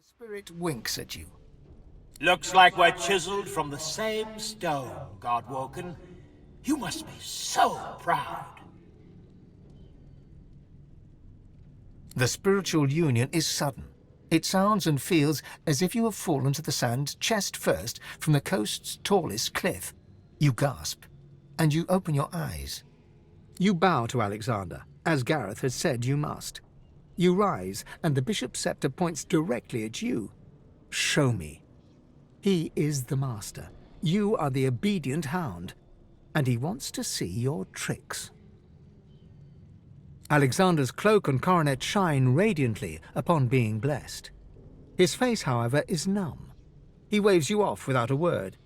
Spirit winks at you. Looks like we're chiseled from the same stone, Godwoken. You must be so proud. The spiritual union is sudden. It sounds and feels as if you have fallen to the sand chest first from the coast's tallest cliff. You gasp, and you open your eyes. You bow to Alexander, as Gareth has said you must. You rise, and the bishop's scepter points directly at you. Show me. He is the master. You are the obedient hound, and he wants to see your tricks. Alexander's cloak and coronet shine radiantly upon being blessed. His face, however, is numb. He waves you off without a word.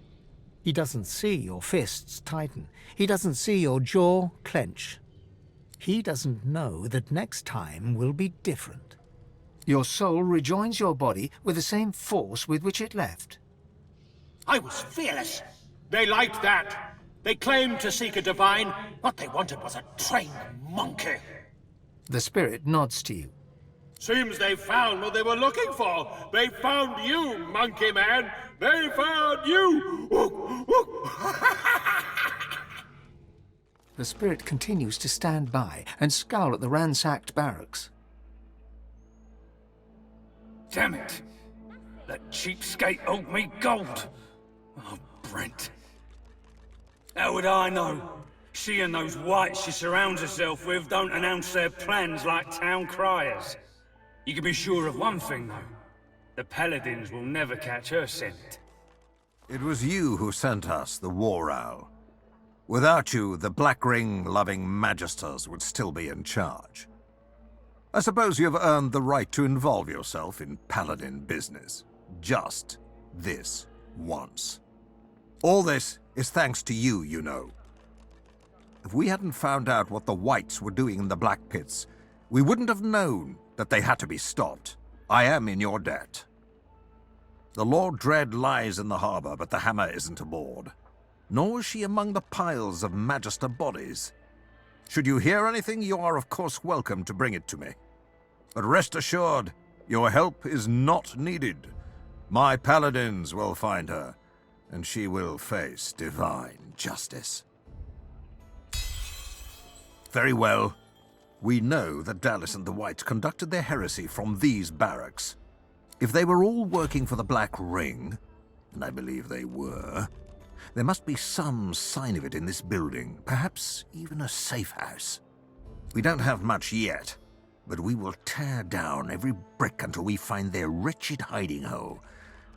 He doesn't see your fists tighten. He doesn't see your jaw clench. He doesn't know that next time will be different. Your soul rejoins your body with the same force with which it left. I was fearless. They liked that. They claimed to seek a divine. What they wanted was a trained monkey. The spirit nods to you. Seems they found what they were looking for. They found you, monkey man. They found you. The spirit continues to stand by and scowl at the ransacked barracks. Damn it! That cheapskate owed me gold! Oh, Brent. How would I know? She and those whites she surrounds herself with don't announce their plans like town criers. You can be sure of one thing, though. The Paladins will never catch her scent. It was you who sent us the War Owl. Without you, the Black Ring-loving Magisters would still be in charge. I suppose you have earned the right to involve yourself in Paladin business. Just this once. All this is thanks to you, you know. If we hadn't found out what the Whites were doing in the Black Pits, we wouldn't have known that they had to be stopped. I am in your debt. The Lord Dread lies in the harbor, but the hammer isn't aboard. Nor is she among the piles of Magister bodies. Should you hear anything, you are of course welcome to bring it to me. But rest assured, your help is not needed. My paladins will find her, and she will face divine justice. Very well. We know that Dallas and the Whites conducted their heresy from these barracks. If they were all working for the Black Ring, and I believe they were, there must be some sign of it in this building, perhaps even a safe house. We don't have much yet, but we will tear down every brick until we find their wretched hiding hole,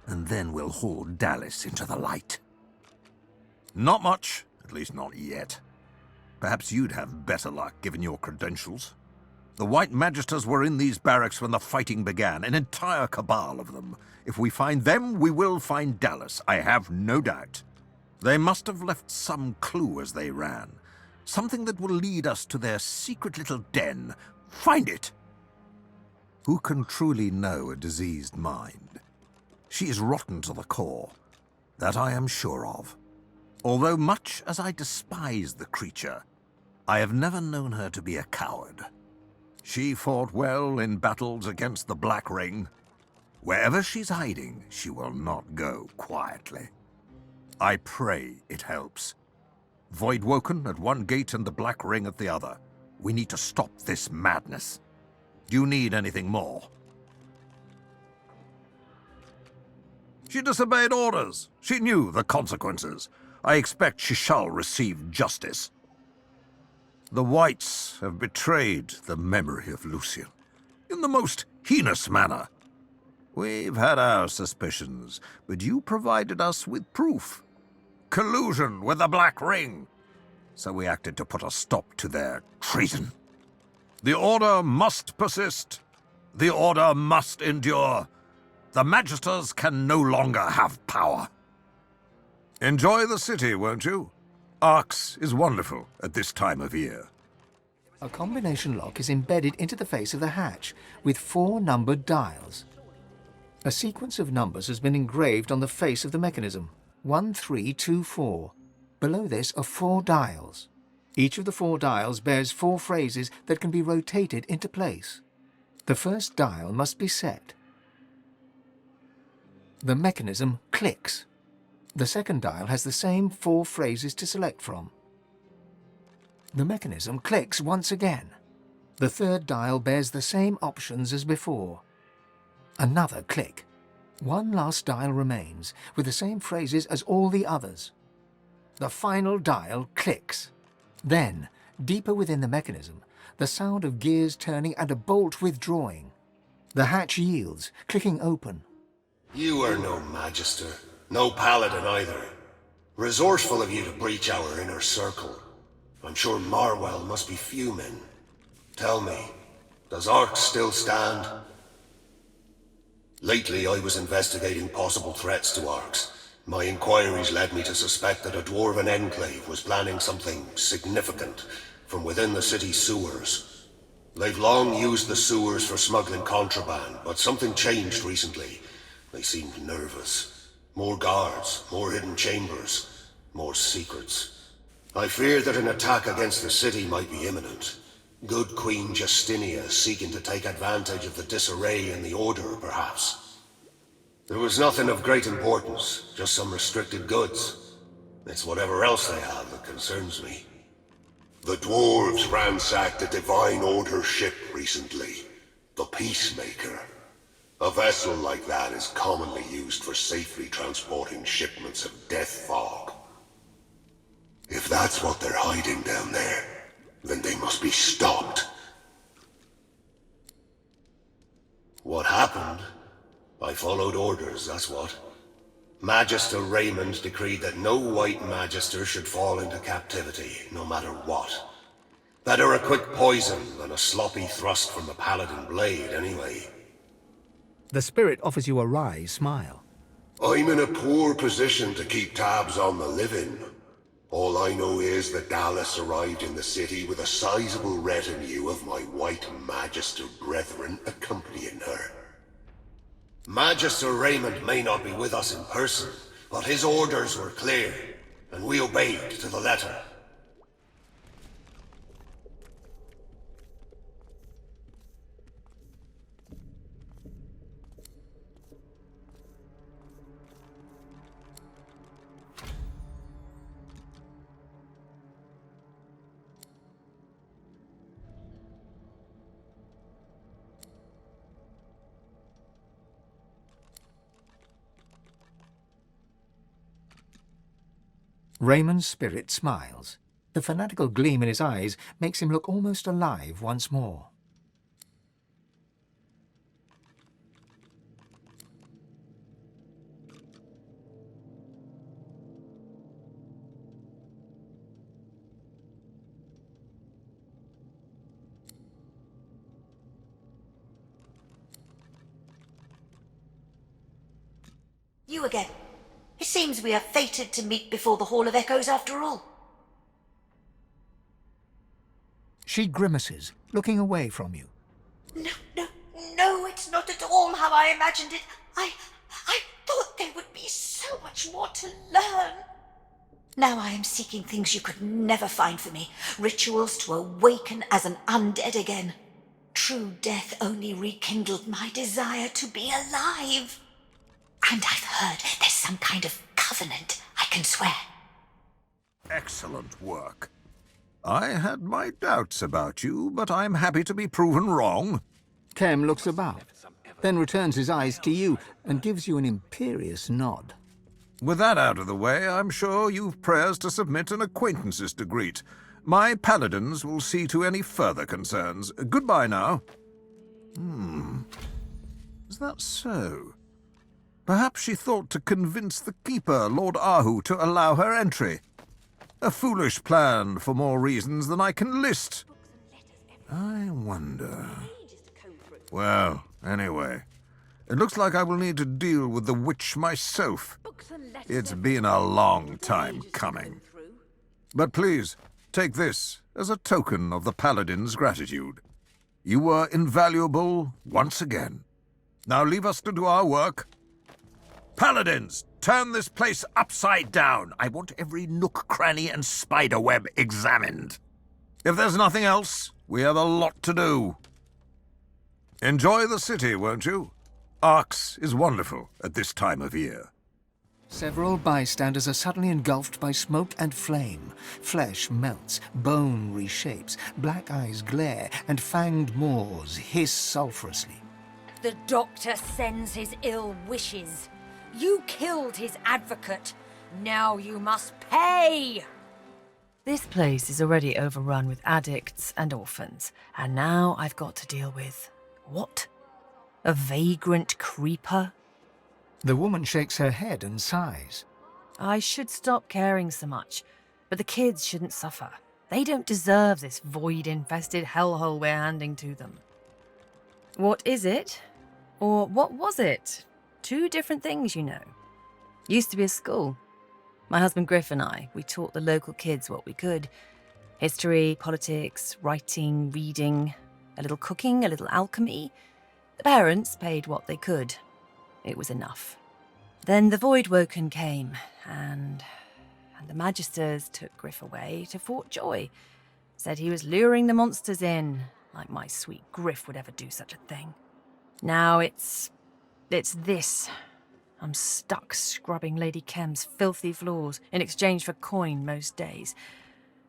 and then we'll haul Dallas into the light. Not much, at least not yet. Perhaps you'd have better luck given your credentials. The White Magisters were in these barracks when the fighting began, an entire cabal of them. If we find them, we will find Dallas, I have no doubt. They must have left some clue as they ran. Something that will lead us to their secret little den. Find it! Who can truly know a diseased mind? She is rotten to the core. That I am sure of. Although much as I despise the creature, I have never known her to be a coward. She fought well in battles against the Black Ring. Wherever she's hiding, she will not go quietly. I pray it helps. Voidwoken at one gate and the Black Ring at the other. We need to stop this madness. Do you need anything more? She disobeyed orders. She knew the consequences. I expect she shall receive justice. The Whites have betrayed the memory of Lucian in the most heinous manner. We've had our suspicions, but you provided us with proof. Collusion with the Black Ring. So we acted to put a stop to their treason. The Order must persist. The Order must endure. The Magisters can no longer have power. Enjoy the city, won't you? Arx is wonderful at this time of year. A combination lock is embedded into the face of the hatch with 4 numbered dials. A sequence of numbers has been engraved on the face of the mechanism. 1324. Below this are 4 dials. Each of the 4 dials bears 4 phrases that can be rotated into place. The first dial must be set. The mechanism clicks. The second dial has the same 4 phrases to select from. The mechanism clicks once again. The third dial bears the same options as before. Another click. One last dial remains, with the same phrases as all the others. The final dial clicks. Then, deeper within the mechanism, the sound of gears turning and a bolt withdrawing. The hatch yields, clicking open. You are no Magister, no Paladin either. Resourceful of you to breach our inner circle. I'm sure Marwell must be fuming. Tell me, does Ark still stand? Lately I was investigating possible threats to Arks. My inquiries led me to suspect that a Dwarven enclave was planning something significant from within the city's sewers. They've long used the sewers for smuggling contraband, but something changed recently. They seemed nervous. More guards, more hidden chambers, more secrets. I fear that an attack against the city might be imminent. Good Queen Justinia seeking to take advantage of the disarray in the Order, perhaps. There was nothing of great importance, just some restricted goods. It's whatever else they have that concerns me. The dwarves ransacked a Divine Order ship recently. The Peacemaker. A vessel like that is commonly used for safely transporting shipments of death fog. If that's what they're hiding down there, then they must be stopped. What happened? I followed orders, that's what. Magister Raymond decreed that no white Magister should fall into captivity, no matter what. Better a quick poison than a sloppy thrust from the Paladin blade, anyway. The spirit offers you a wry smile. I'm in a poor position to keep tabs on the living. All I know is that Dallas arrived in the city with a sizable retinue of my white Magister brethren accompanying her. Magister Raymond may not be with us in person, but his orders were clear, and we obeyed to the letter. Raymond's spirit smiles. The fanatical gleam in his eyes makes him look almost alive once more. You again. It seems we are fated to meet before the Hall of Echoes after all. She grimaces, looking away from you. No, it's not at all how I imagined it. I thought there would be so much more to learn. Now I am seeking things you could never find for me. Rituals to awaken as an undead again. True death only rekindled my desire to be alive. And I've heard there's some kind of covenant, I can swear. Excellent work. I had my doubts about you, but I'm happy to be proven wrong. Kem looks about, then returns his eyes to you and gives you an imperious nod. With that out of the way, I'm sure you've prayers to submit and acquaintances to greet. My paladins will see to any further concerns. Goodbye now. Is that so? Perhaps she thought to convince the Keeper, Lord Ahu, to allow her entry. A foolish plan for more reasons than I can list. I wonder... Well, anyway, it looks like I will need to deal with the witch myself. It's been a long time coming. But please, take this as a token of the Paladin's gratitude. You were invaluable once again. Now leave us to do our work. Paladins, turn this place upside down. I want every nook, cranny, and spiderweb examined. If there's nothing else, we have a lot to do. Enjoy the city, won't you? Arx is wonderful at this time of year. Several bystanders are suddenly engulfed by smoke and flame. Flesh melts, bone reshapes, black eyes glare, and fanged maws hiss sulphurously. The doctor sends his ill wishes. You killed his advocate. Now you must pay! This place is already overrun with addicts and orphans, and now I've got to deal with... what? A vagrant creeper? The woman shakes her head and sighs. I should stop caring so much, but the kids shouldn't suffer. They don't deserve this void-infested hellhole we're handing to them. What is it? Or what was it? Two different things, you know. Used to be a school. My husband Griff and I, we taught the local kids what we could. History, politics, writing, reading, a little cooking, a little alchemy. The parents paid what they could. It was enough. Then the Voidwoken came, and the Magisters took Griff away to Fort Joy. Said he was luring the monsters in, like my sweet Griff would ever do such a thing. Now it's this. I'm stuck scrubbing Lady Kem's filthy floors in exchange for coin most days,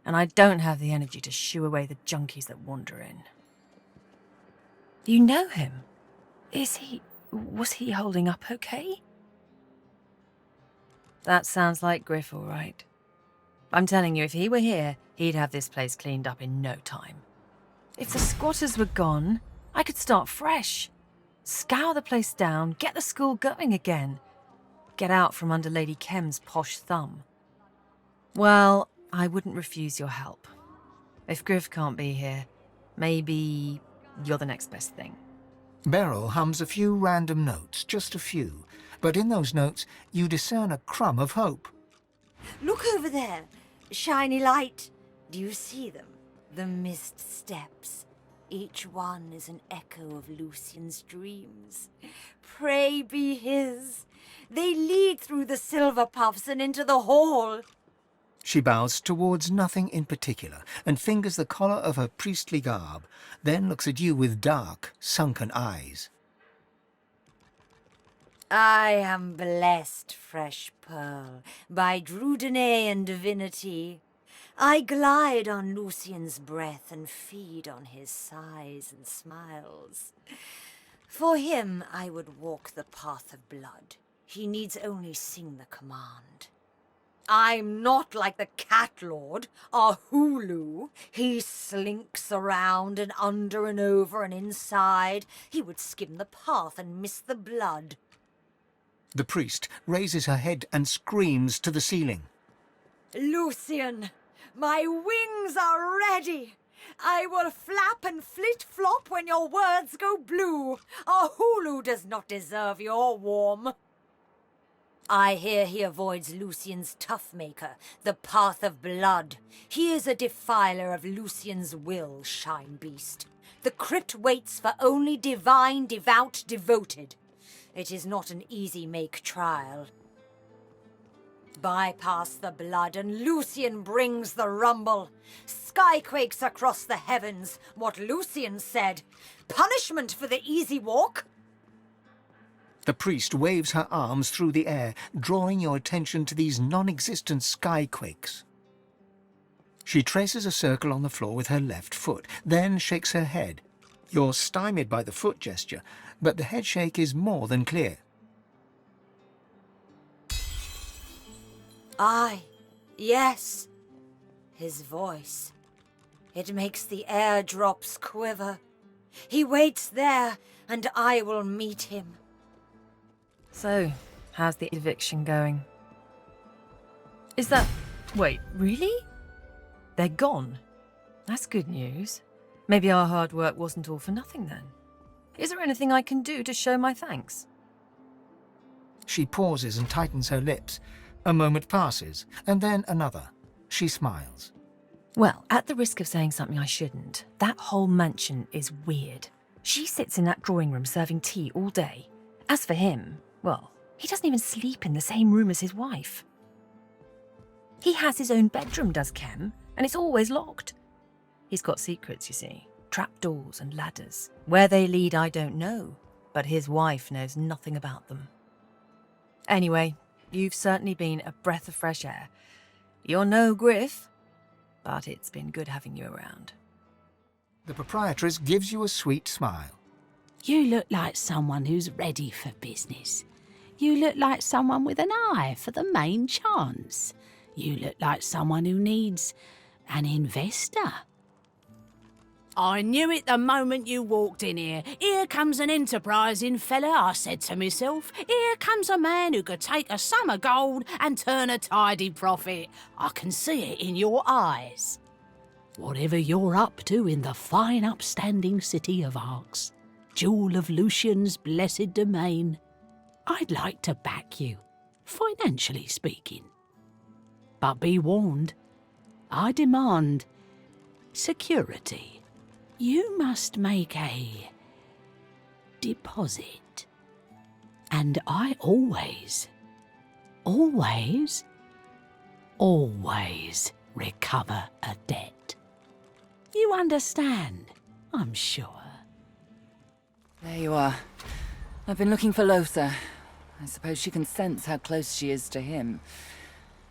and I don't have the energy to shoo away the junkies that wander in. You know him? Was he holding up okay? That sounds like Griff, all right. I'm telling you, if he were here, he'd have this place cleaned up in no time. If the squatters were gone, I could start fresh. Scour the place down, get the school going again. Get out from under Lady Kem's posh thumb. Well, I wouldn't refuse your help. If Griff can't be here, maybe you're the next best thing. Beryl hums a few random notes, just a few, but in those notes you discern a crumb of hope. Look over there. Shiny light. Do you see them? The mist steps. Each one is an echo of Lucian's dreams. Pray be his. They lead through the silver puffs and into the hall. She bows towards nothing in particular and fingers the collar of her priestly garb, then looks at you with dark, sunken eyes. I am blessed, fresh pearl, by Drudenay and Divinity. I glide on Lucian's breath and feed on his sighs and smiles. For him, I would walk the path of blood. He needs only sing the command. I'm not like the cat lord, our Hulu. He slinks around and under and over and inside. He would skim the path and miss the blood. The priest raises her head and screams to the ceiling. Lucian, my wings are ready. I will flap and flit-flop when your words go blue. Our Hulu does not deserve your warm. I hear he avoids Lucian's tough-maker, the path of blood. He is a defiler of Lucian's will, Shine Beast. The crypt waits for only divine, devout, devoted. It is not an easy make trial. Bypass the blood and Lucian brings the rumble. Skyquakes across the heavens, what Lucian said. Punishment for the easy walk. The priest waves her arms through the air, drawing your attention to these non-existent skyquakes. She traces a circle on the floor with her left foot, then shakes her head. You're stymied by the foot gesture, but the head shake is more than clear. Aye, yes. His voice. It makes the airdrops quiver. He waits there, and I will meet him. So, how's the eviction going? Is that... Wait, really? They're gone? That's good news. Maybe our hard work wasn't all for nothing then. Is there anything I can do to show my thanks? She pauses and tightens her lips. A moment passes, and then another. She smiles. Well, at the risk of saying something I shouldn't, that whole mansion is weird. She sits in that drawing room serving tea all day. As for him, well, he doesn't even sleep in the same room as his wife. He has his own bedroom, does Kem, and it's always locked. He's got secrets, you see. Trapdoors and ladders. Where they lead, I don't know. but his wife knows nothing about them. Anyway, you've certainly been a breath of fresh air. You're no Griff, but it's been good having you around. The proprietress gives you a sweet smile. You look like someone who's ready for business. You look like someone with an eye for the main chance. You look like someone who needs an investor. I knew it the moment you walked in here. Here comes an enterprising fella, I said to myself. Here comes a man who could take a sum of gold and turn a tidy profit. I can see it in your eyes. Whatever you're up to in the fine upstanding city of Arx, jewel of Lucian's blessed domain, I'd like to back you, financially speaking. But be warned, I demand security. You must make a deposit. And I always recover a debt. You understand, I'm sure. There you are. I've been looking for Losa. I suppose she can sense how close she is to him.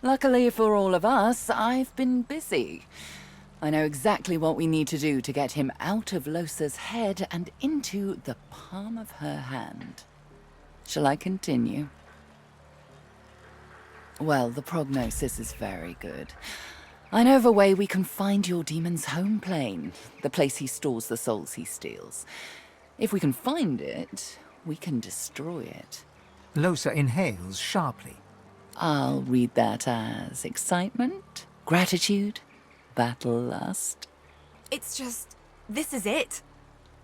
Luckily for all of us, I've been busy. I know exactly what we need to do to get him out of Losa's head and into the palm of her hand. Shall I continue? Well, the prognosis is very good. I know of a way we can find your demon's home plane, the place he stores the souls he steals. If we can find it, we can destroy it. Losa inhales sharply. I'll read that as excitement, gratitude, battle lust. It's just, this is it.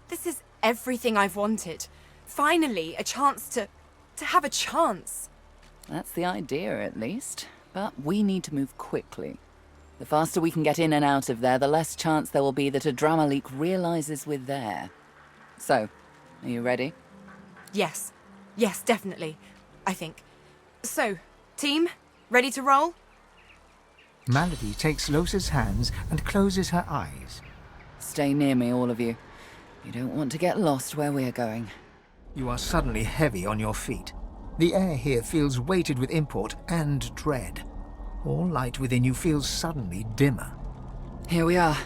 This is everything I've wanted. Finally, a chance to have a chance. That's the idea, at least. But we need to move quickly. The faster we can get in and out of there, the less chance there will be that a drama leak realizes we're there. So, are you ready? Yes. Yes, definitely. I think. So, team, ready to roll? Malady takes Losa's hands and closes her eyes. Stay near me, all of you. You don't want to get lost where we're going. You are suddenly heavy on your feet. The air here feels weighted with import and dread. All light within you feels suddenly dimmer. Here we are.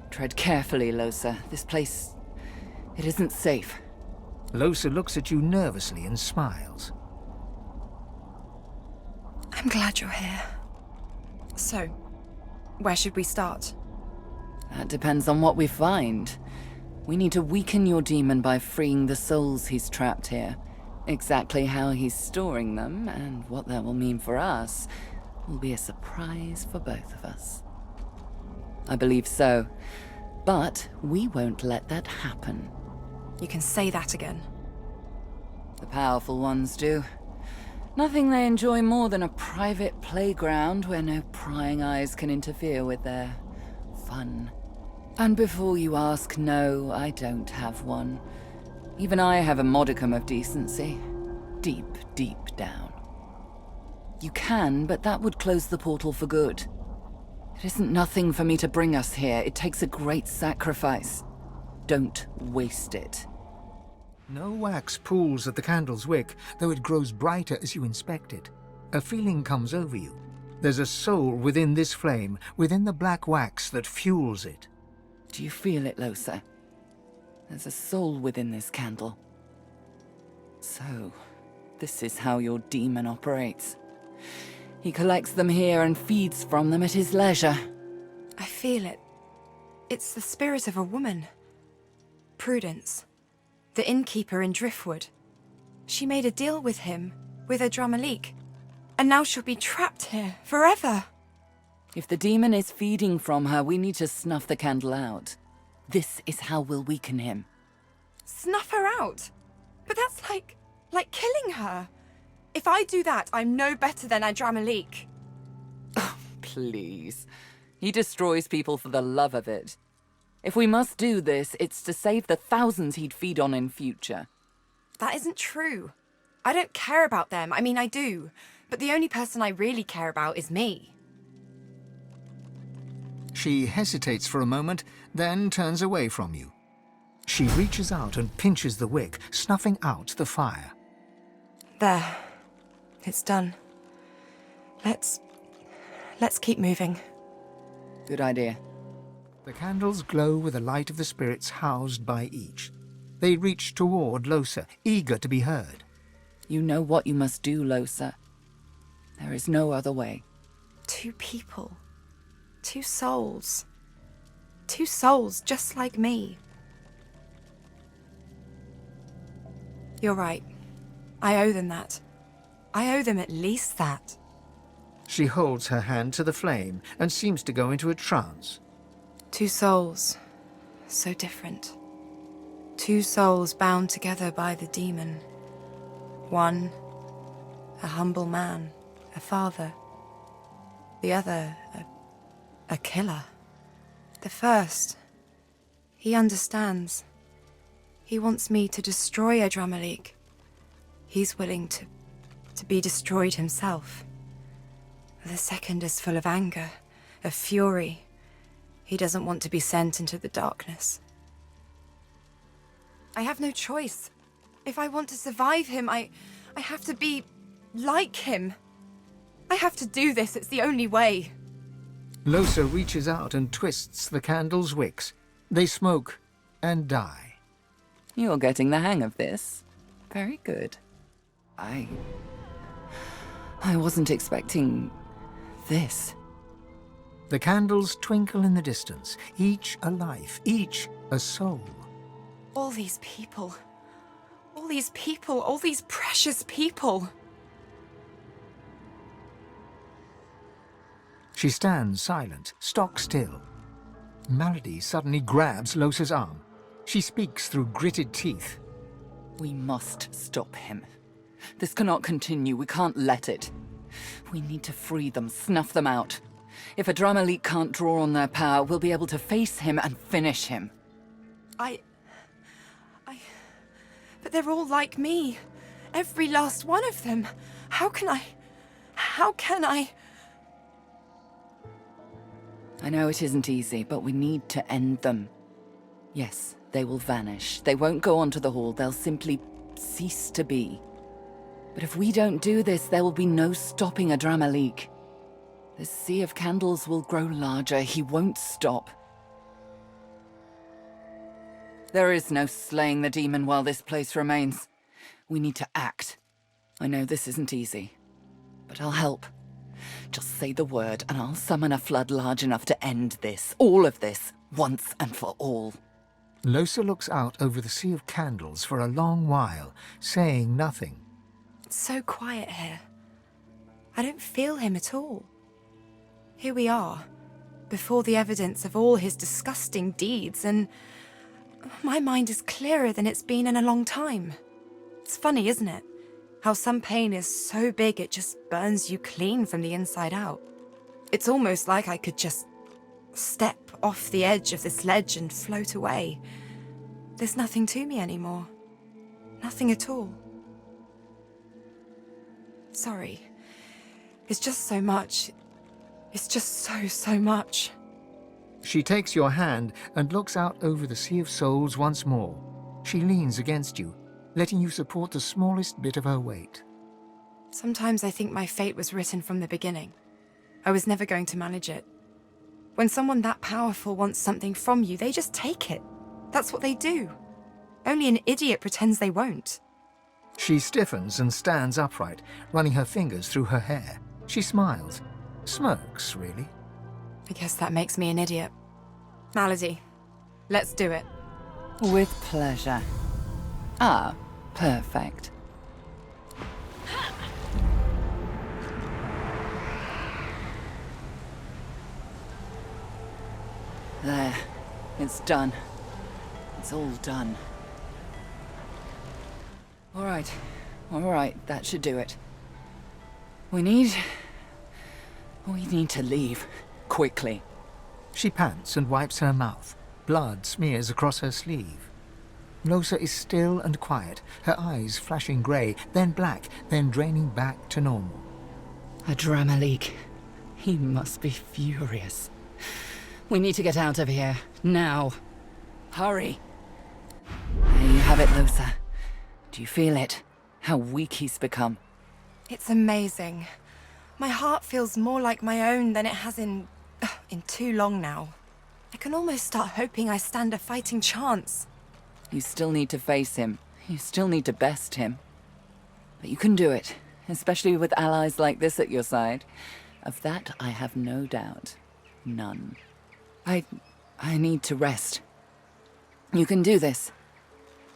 Tread carefully, Losa. This place, it isn't safe. Losa looks at you nervously and smiles. I'm glad you're here. So, where should we start? That depends on what we find. We need to weaken your demon by freeing the souls he's trapped here. Exactly how he's storing them and what that will mean for us will be a surprise for both of us. I believe so, but we won't let that happen. You can say that again. The powerful ones do. Nothing they enjoy more than a private playground where no prying eyes can interfere with their fun. And before you ask, no, I don't have one. Even I have a modicum of decency. Deep, deep down. You can, but that would close the portal for good. It isn't nothing for me to bring us here. It takes a great sacrifice. Don't waste it. No wax pools at the candle's wick, though it grows brighter as you inspect it. A feeling comes over you. There's a soul within this flame, within the black wax that fuels it. Do you feel it, Losa? There's a soul within this candle. So, this is how your demon operates. He collects them here and feeds from them at his leisure. I feel it. It's the spirit of a woman. Prudence. The innkeeper in Driftwood. She made a deal with him, with her Dramalik, and now she'll be trapped here forever. If the demon is feeding from her, we need to snuff the candle out. This is how we'll weaken him. Snuff her out? But that's like killing her. If I do that, I'm no better than Adramalik. Please. He destroys people for the love of it. If we must do this, it's to save the thousands he'd feed on in future. That isn't true. I don't care about them. I mean, I do. But the only person I really care about is me. She hesitates for a moment, then turns away from you. She reaches out and pinches the wick, snuffing out the fire. There. It's done. Let's keep moving. Good idea. The candles glow with the light of the spirits housed by each. They reach toward Losa, eager to be heard. You know what you must do, Losa. There is no other way. 2 people. 2 souls. 2 souls just like me. You're right. I owe them that. I owe them at least that. She holds her hand to the flame and seems to go into a trance. 2 souls. So different. 2 souls bound together by the demon. One, a humble man, a father. The other, a killer. The first, he understands. He wants me to destroy Adramalik. He's willing to be destroyed himself. The second is full of anger, of fury. He doesn't want to be sent into the darkness. I have no choice. If I want to survive him, I have to be like him. I have to do this, it's the only way. Losa reaches out and twists the candle's wicks. They smoke and die. You're getting the hang of this. Very good. I wasn't expecting this. The candles twinkle in the distance, each a life, each a soul. All these people. All these people, all these precious people. She stands silent, stock still. Malady suddenly grabs Losa's arm. She speaks through gritted teeth. We must stop him. This cannot continue. We can't let it. We need to free them, snuff them out. If Adramalik can't draw on their power, we'll be able to face him and finish him. But they're all like me. Every last one of them. How can I... I know it isn't easy, but we need to end them. Yes, they will vanish. They won't go onto the hall. They'll simply cease to be. But if we don't do this, there will be no stopping Adramalik. The sea of candles will grow larger. He won't stop. There is no slaying the demon while this place remains. We need to act. I know this isn't easy, but I'll help. Just say the word, and I'll summon a flood large enough to end this, all of this, once and for all. Losa looks out over the sea of candles for a long while, saying nothing. It's so quiet here. I don't feel him at all. Here we are, before the evidence of all his disgusting deeds, and my mind is clearer than it's been in a long time. It's funny, isn't it? How some pain is so big it just burns you clean from the inside out. It's almost like I could just step off the edge of this ledge and float away. There's nothing to me anymore. Nothing at all. Sorry. It's just so much. It's just so much. She takes your hand and looks out over the sea of souls once more. She leans against you, letting you support the smallest bit of her weight. Sometimes I think my fate was written from the beginning. I was never going to manage it. When someone that powerful wants something from you, they just take it. That's what they do. Only an idiot pretends they won't. She stiffens and stands upright, running her fingers through her hair. She smiles. Smirks, really. I guess that makes me an idiot. Malady, let's do it. With pleasure. Ah, perfect. There. It's done. It's all done. All right, that should do it. We need to leave. Quickly. She pants and wipes her mouth. Blood smears across her sleeve. Losa is still and quiet, her eyes flashing grey, then black, then draining back to normal. Adramalik. He must be furious. We need to get out of here. Now. Hurry. have it, Losa. Do you feel it? How weak he's become. It's amazing. My heart feels more like my own than it has in too long now. I can almost start hoping I stand a fighting chance. You still need to face him. You still need to best him. But you can do it, especially with allies like this at your side. Of that, I have no doubt. None. I need to rest. You can do this.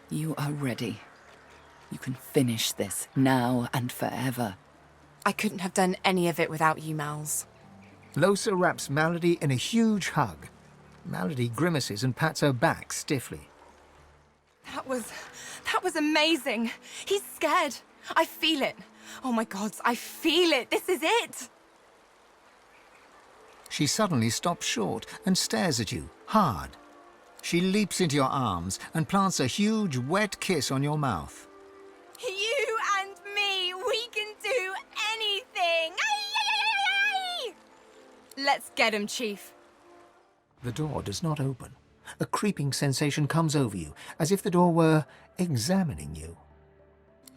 You are ready. You can finish this, now and forever. I couldn't have done any of it without you, Mals. Losa wraps Malady in a huge hug. Malady grimaces and pats her back stiffly. That was amazing. He's scared. I feel it. Oh my gods, I feel it. This is it. She suddenly stops short and stares at you, hard. She leaps into your arms and plants a huge, wet kiss on your mouth. You and me, we can do anything. Let's get him, Chief. The door does not open. A creeping sensation comes over you, as if the door were examining you.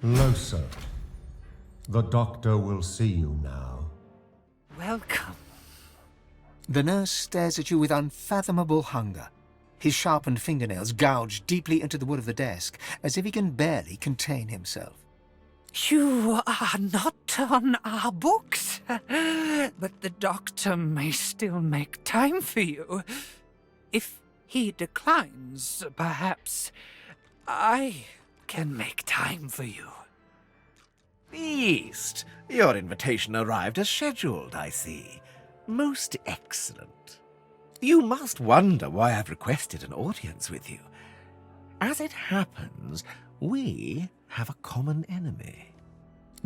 Losa, the doctor will see you now. Welcome. The nurse stares at you with unfathomable hunger. His sharpened fingernails gouge deeply into the wood of the desk, as if he can barely contain himself. You are not on our books, but the doctor may still make time for you. If he declines, perhaps I can make time for you. Beast, your invitation arrived as scheduled, I see. Most excellent. You must wonder why I've requested an audience with you. As it happens, we have a common enemy.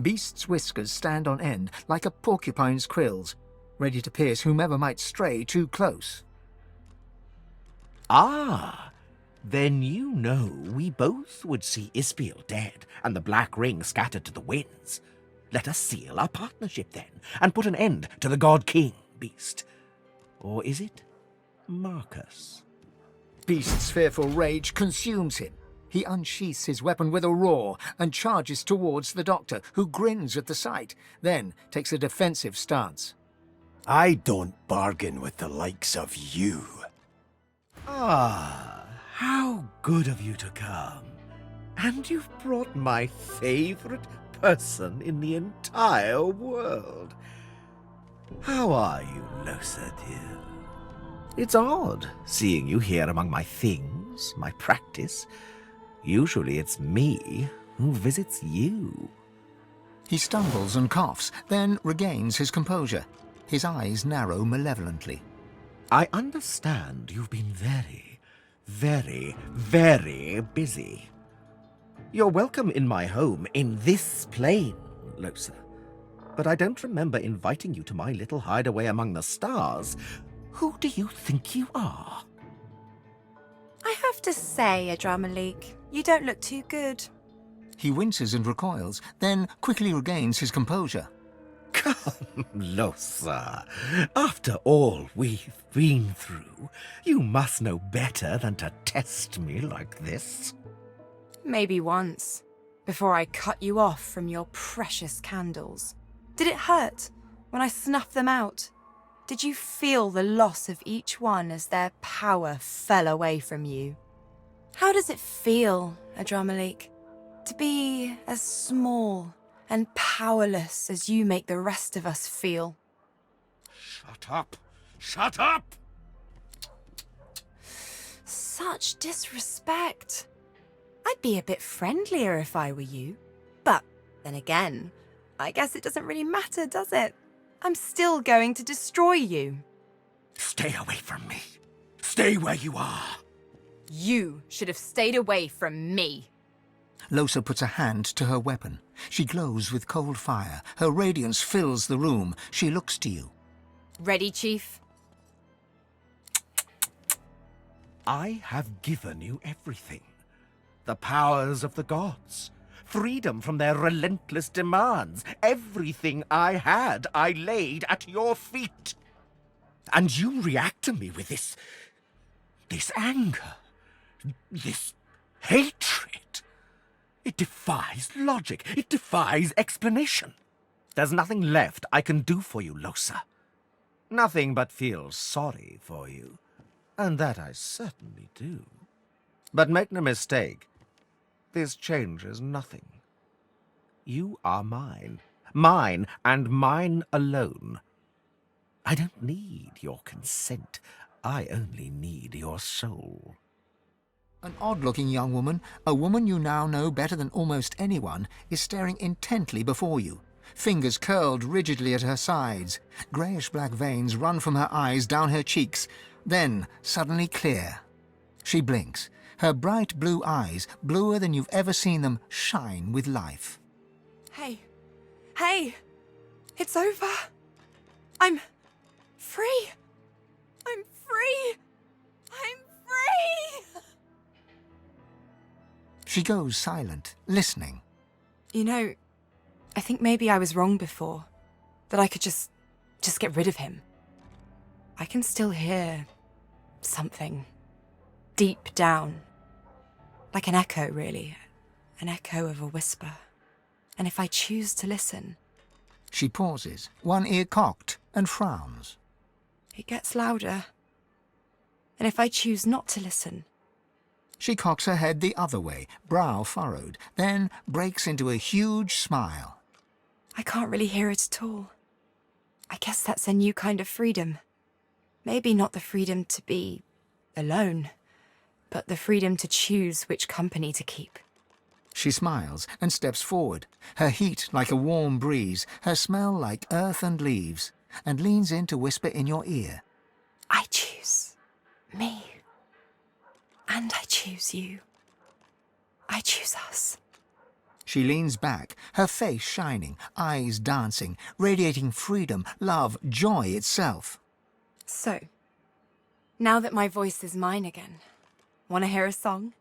Beast's whiskers stand on end like a porcupine's quills, ready to pierce whomever might stray too close. Ah, then you know we both would see Ispiel dead and the Black Ring scattered to the winds. Let us seal our partnership then, and put an end to the God King, Beast. Or is it Marcus? Beast's fearful rage consumes him. He unsheaths his weapon with a roar and charges towards the doctor, who grins at the sight, then takes a defensive stance. I don't bargain with the likes of you. Ah, how good of you to come. And you've brought my favorite person in the entire world. How are you, Losa, dear? It's odd seeing you here among my things, my practice. Usually it's me who visits you. He stumbles and coughs, then regains his composure. His eyes narrow malevolently. I understand you've been very, very, very busy. You're welcome in my home in this plane, Losa. But I don't remember inviting you to my little hideaway among the stars. Who do you think you are? I have to say, Adramalik, you don't look too good. He winces and recoils, then quickly regains his composure. Come, Losa. After all we've been through, you must know better than to test me like this. Maybe once, before I cut you off from your precious candles. Did it hurt when I snuffed them out? Did you feel the loss of each one as their power fell away from you? How does it feel, Adramalik, to be as small and powerless as you make the rest of us feel? Shut up! Shut up! Such disrespect. I'd be a bit friendlier if I were you. But then again, I guess it doesn't really matter, does it? I'm still going to destroy you. Stay away from me. Stay where you are. You should have stayed away from me. Losa puts a hand to her weapon. She glows with cold fire. Her radiance fills the room. She looks to you. Ready, Chief? I have given you everything. The powers of the gods. Freedom from their relentless demands. Everything I had, I laid at your feet. And you react to me with this anger. This Hatred? It defies logic. It defies explanation. There's nothing left I can do for you, Losa. Nothing but feel sorry for you. And that I certainly do. But make no mistake, this changes nothing. You are mine. Mine and mine alone. I don't need your consent. I only need your soul. An odd-looking young woman, a woman you now know better than almost anyone, is staring intently before you. Fingers curled rigidly at her sides. Greyish-black veins run from her eyes down her cheeks, then suddenly clear. She blinks. Her bright blue eyes, bluer than you've ever seen them, shine with life. Hey. Hey! It's over. I'm free. I'm free. I'm free! She goes silent, listening. You know, I think maybe I was wrong before. That I could just get rid of him. I can still hear something. Deep down. Like an echo, really. An echo of a whisper. And if I choose to listen... She pauses, one ear cocked, and frowns. It gets louder. And if I choose not to listen... She cocks her head the other way, brow furrowed, then breaks into a huge smile. I can't really hear it at all. I guess that's a new kind of freedom. Maybe not the freedom to be alone, but the freedom to choose which company to keep. She smiles and steps forward, her heat like a warm breeze, her smell like earth and leaves, and leans in to whisper in your ear. I choose me. And I choose you. I choose us. She leans back, her face shining, eyes dancing, radiating freedom, love, joy itself. So, now that my voice is mine again, want to hear a song?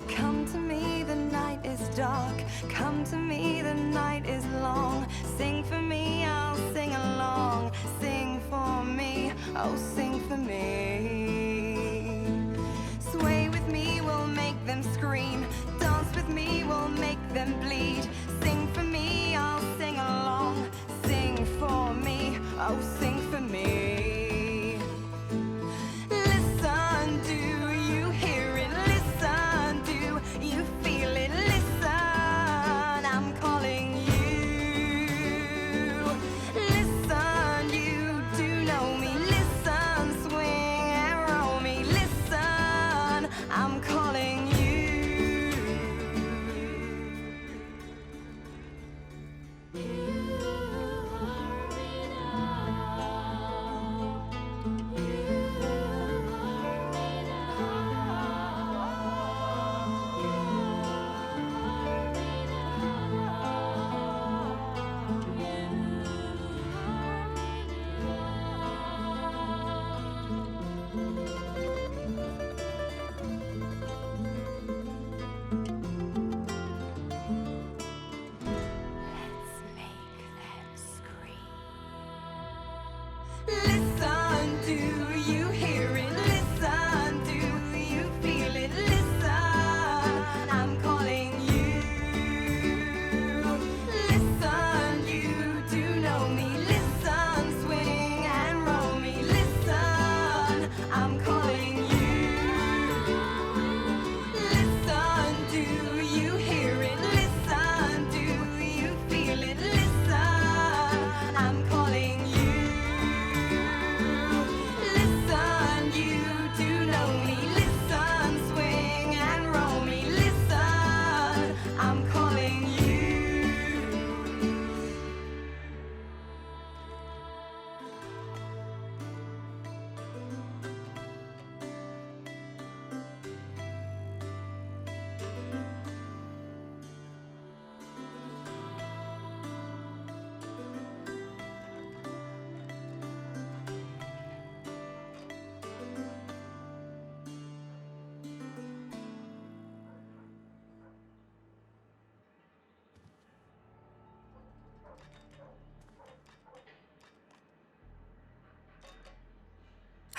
Come to me, the night is dark. Come to me, the night is long. Sing for me, I'll sing along. Sing for me, oh sing for me. Sway with me, we'll make them scream. Dance with me, we'll make them bleed. Sing for me, I'll sing along. Sing for me, oh sing for me. Listen, do you hear it? Listen, do you feel it? Listen, I'm calling you. Listen, you do know me. Listen, swing and roll me. Listen, I'm calling you.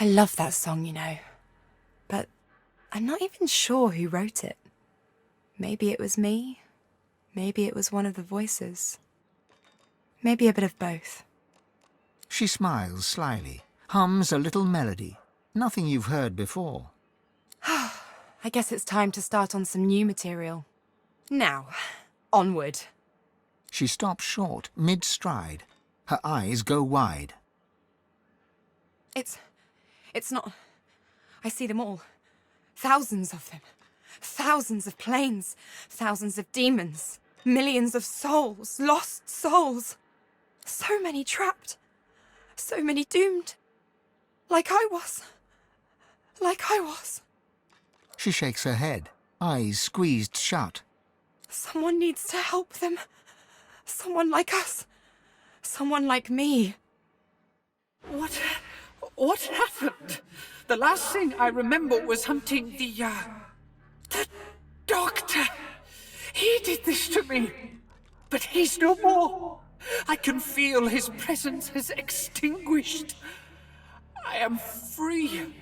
I love that song, you know. But I'm not even sure who wrote it. Maybe it was me. Maybe it was one of the voices. Maybe a bit of both. She smiles slyly, hums a little melody. Nothing you've heard before. I guess it's time to start on some new material. Now, onward. She stops short, mid-stride. Her eyes go wide. It's not... I see them all. Thousands of them. Thousands of planes. Thousands of demons. Millions of souls. Lost souls. So many trapped. So many doomed. Like I was. Like I was. She shakes her head, eyes squeezed shut. Someone needs to help them. Someone like us. Someone like me. What happened? The last thing I remember was hunting the doctor. He did this to me. But he's no more. I can feel his presence has extinguished. I am free.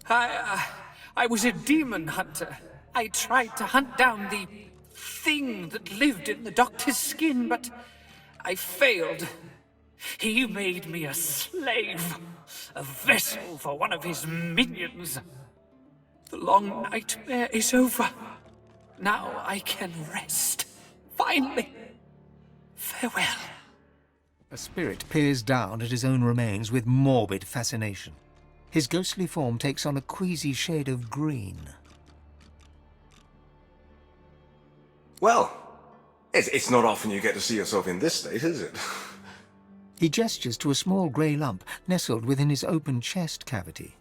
I was a demon hunter. I tried to hunt down the thing that lived in the doctor's skin, but I failed. He made me a slave, a vessel for one of his minions. The long nightmare is over. Now I can rest. Finally. Farewell. A spirit peers down at his own remains with morbid fascination. His ghostly form takes on a queasy shade of green. Well, it's not often you get to see yourself in this state, is it? He gestures to a small grey lump nestled within his open chest cavity.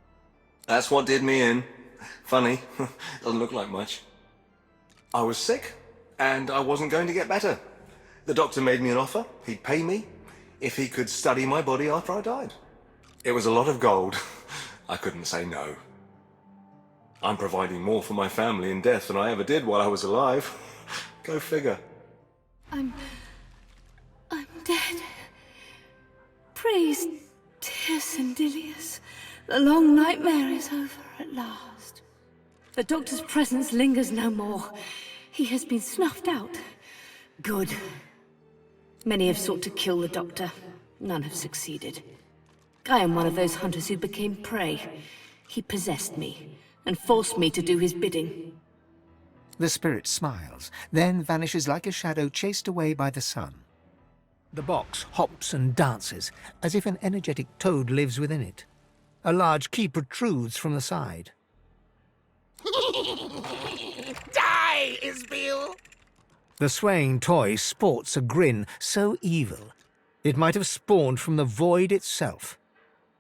That's what did me in. Funny. Doesn't look like much. I was sick, and I wasn't going to get better. The doctor made me an offer. He'd pay me if he could study my body after I died. It was a lot of gold. I couldn't say no. I'm providing more for my family in death than I ever did while I was alive. Go figure. I'm dead. Praise dear Sandilius. The long nightmare is over at last. The doctor's presence lingers no more. He has been snuffed out. Good. Many have sought to kill the doctor. None have succeeded. I am one of those hunters who became prey. He possessed me, and forced me to do his bidding. The spirit smiles, then vanishes like a shadow chased away by the sun. The box hops and dances, as if an energetic toad lives within it. A large key protrudes from the side. Die, Isbiel! The swaying toy sports a grin so evil, it might have spawned from the void itself.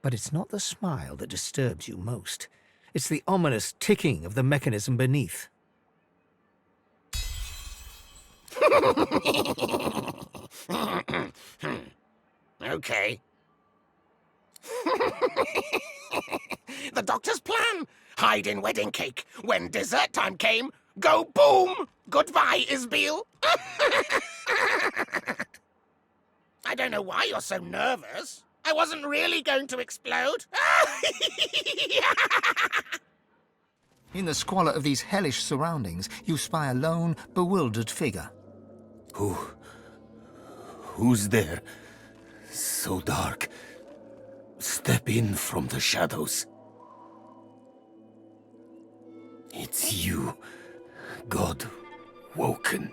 But it's not the smile that disturbs you most. It's the ominous ticking of the mechanism beneath. Okay. The doctor's plan! Hide in wedding cake. When dessert time came, go boom! Goodbye, Isbiel! I don't know why you're so nervous. I wasn't really going to explode. In the squalor of these hellish surroundings, you spy a lone, bewildered figure. Who's there? So dark. Step in from the shadows. It's you, God woken.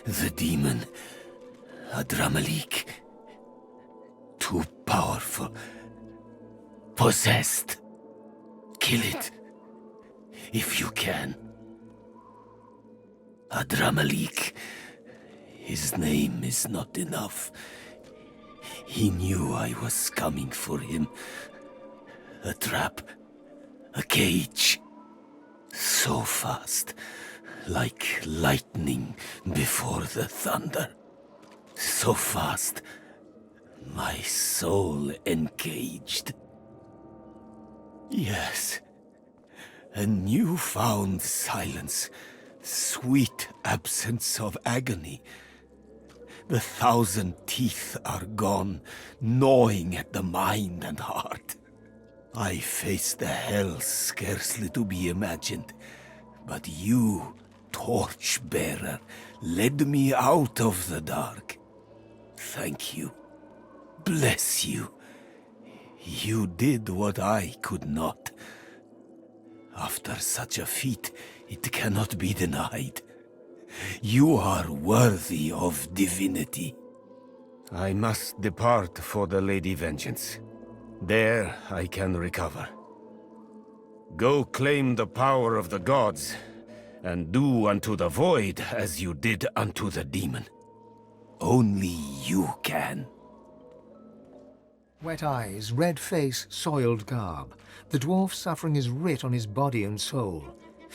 The demon, Adramalik. Too powerful. Possessed. Kill it. If you can. Adramalik. His name is not enough. He knew I was coming for him. A trap. A cage. So fast. Like lightning before the thunder. So fast. My soul encaged. Yes. A newfound silence. Sweet absence of agony. The 1,000 teeth are gone, gnawing at the mind and heart. I faced the hell scarcely to be imagined, but you, Torchbearer, led me out of the dark. Thank you. Bless you. You did what I could not. After such a feat, it cannot be denied. You are worthy of divinity. I must depart for the Lady Vengeance. There I can recover. Go claim the power of the gods, and do unto the void as you did unto the demon. Only you can. Wet eyes, red face, soiled garb. The dwarf suffering is writ on his body and soul.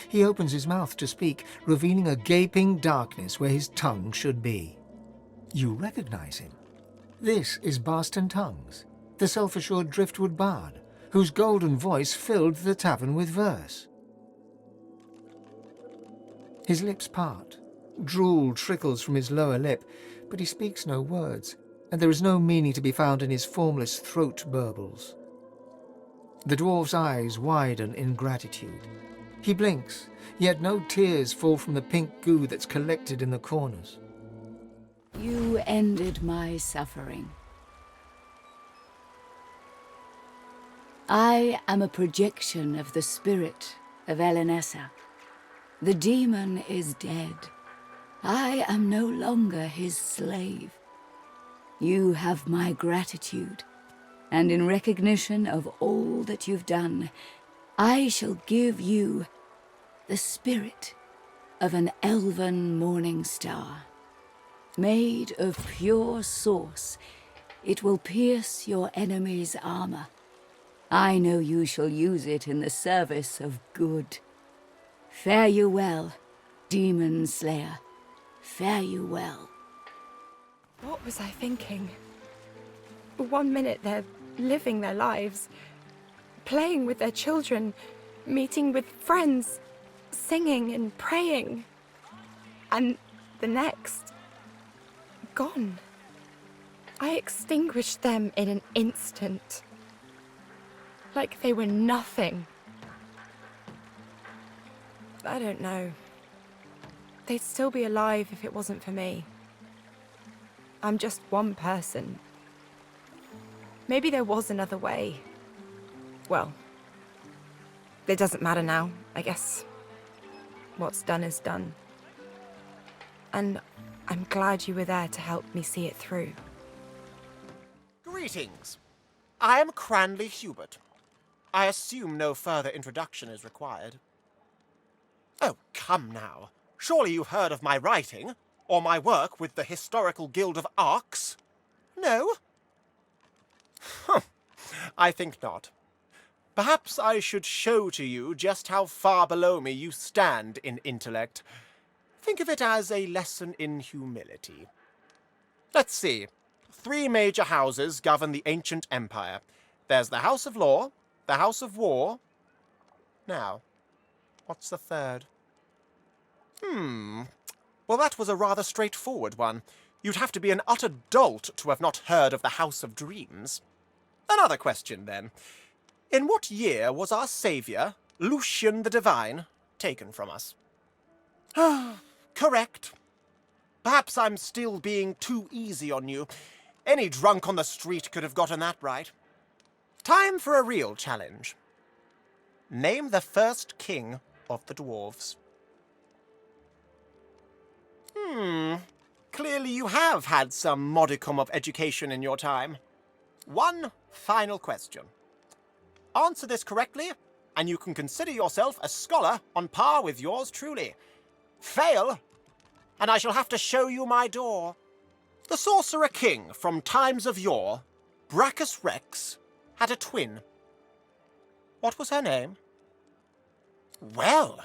He opens his mouth to speak, revealing a gaping darkness where his tongue should be. You recognize him. This is Barston Tongues, the self-assured driftwood bard, whose golden voice filled the tavern with verse. His lips part. Drool trickles from his lower lip, but he speaks no words, and there is no meaning to be found in his formless throat burbles. The dwarf's eyes widen in gratitude. He blinks, yet no tears fall from the pink goo that's collected in the corners. You ended my suffering. I am a projection of the spirit of Elenessa. The demon is dead. I am no longer his slave. You have my gratitude, and in recognition of all that you've done, I shall give you the spirit of an elven morning star. Made of pure source, it will pierce your enemy's armor. I know you shall use it in the service of good. Fare you well, Demon Slayer. Fare you well. What was I thinking? 1 minute they're living their lives, playing with their children, meeting with friends, singing and praying. And the next, gone. I extinguished them in an instant. Like they were nothing. I don't know. They'd still be alive if it wasn't for me. I'm just one person. Maybe there was another way. Well, it doesn't matter now, I guess. What's done is done. And I'm glad you were there to help me see it through. Greetings. I am Cranley Hubert. I assume no further introduction is required. Oh, come now. Surely you've heard of my writing, or my work with the Historical Guild of Arcs? No? I think not. Perhaps I should show to you just how far below me you stand in intellect. Think of it as a lesson in humility. Let's see. 3 major houses govern the ancient empire. There's the House of Law, the House of War. Now, what's the third? Well, that was a rather straightforward one. You'd have to be an utter dolt to have not heard of the House of Dreams. Another question, then. In what year was our saviour, Lucian the Divine, taken from us? Correct. Perhaps I'm still being too easy on you. Any drunk on the street could have gotten that right. Time for a real challenge. Name the first king of the dwarves. Clearly you have had some modicum of education in your time. One final question. Answer this correctly, and you can consider yourself a scholar on par with yours truly. Fail, and I shall have to show you my door. The Sorcerer King from times of yore, Brachus Rex, had a twin. What was her name? Well.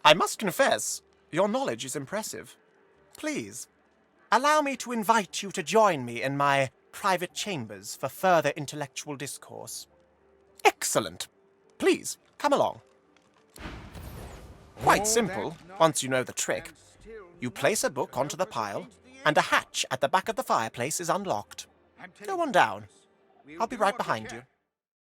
I must confess, your knowledge is impressive. Please, allow me to invite you to join me in my private chambers for further intellectual discourse. Excellent. Please, come along. Quite simple, once you know the trick. You place a book onto the pile, and a hatch at the back of the fireplace is unlocked. Go on down. I'll be right behind you.